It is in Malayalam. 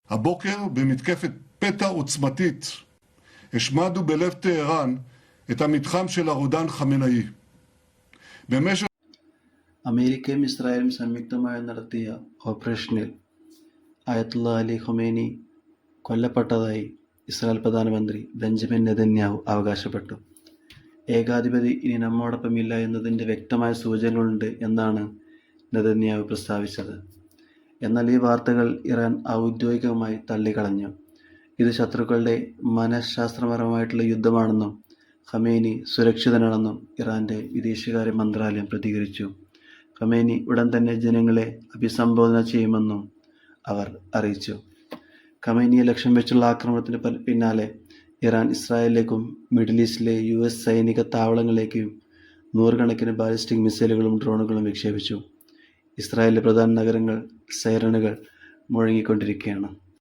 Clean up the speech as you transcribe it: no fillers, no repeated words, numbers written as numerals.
הבוקר במתקפת פתע עוצמתית השמדנו בלב טהרן את המתחם של הרודן חמינאי. במשך അമേരിക്കയും ഇസ്രായേലും സംയുക്തമായി നടത്തിയ ഓപ്പറേഷനിൽ അയത്തുള്ള അലി ഖൊമേനി കൊല്ലപ്പെട്ടതായി ഇസ്രായേൽ പ്രധാനമന്ത്രി ബെഞ്ചമിൻ നെതന്യാഹു അവകാശപ്പെട്ടു. ഏകാധിപതി ഇനി നമ്മോടൊപ്പമില്ല എന്നതിൻ്റെ വ്യക്തമായ സൂചനകളുണ്ട് എന്നാണ് നെതന്യാഹു പ്രസ്താവിച്ചത്. എന്നാൽ ഈ വാർത്തകൾ ഇറാൻ ഔദ്യോഗികമായി തള്ളിക്കളഞ്ഞു. ഇത് ശത്രുക്കളുടെ മനഃശാസ്ത്രപരമായിട്ടുള്ള യുദ്ധമാണെന്നും ഖമേനി സുരക്ഷിതനാണെന്നും ഇറാൻ്റെ വിദേശകാര്യ മന്ത്രാലയം പ്രതികരിച്ചു. ഖമേനി ഉടൻ തന്നെ ജനങ്ങളെ അഭിസംബോധന ചെയ്യുമെന്നും അവർ അറിയിച്ചു. ഖമേനിയെ ലക്ഷ്യം വെച്ചുള്ള ആക്രമണത്തിന് പിന്നാലെ ഇറാൻ ഇസ്രായേലിലേക്കും മിഡിൽ ഈസ്റ്റിലെ US സൈനിക താവളങ്ങളിലേക്കും നൂറുകണക്കിന് ബാലിസ്റ്റിക് മിസൈലുകളും ഡ്രോണുകളും വിക്ഷേപിച്ചു. ഇസ്രായേലിലെ പ്രധാന നഗരങ്ങൾ സൈറണുകൾ മുഴങ്ങിക്കൊണ്ടിരിക്കുകയാണ്.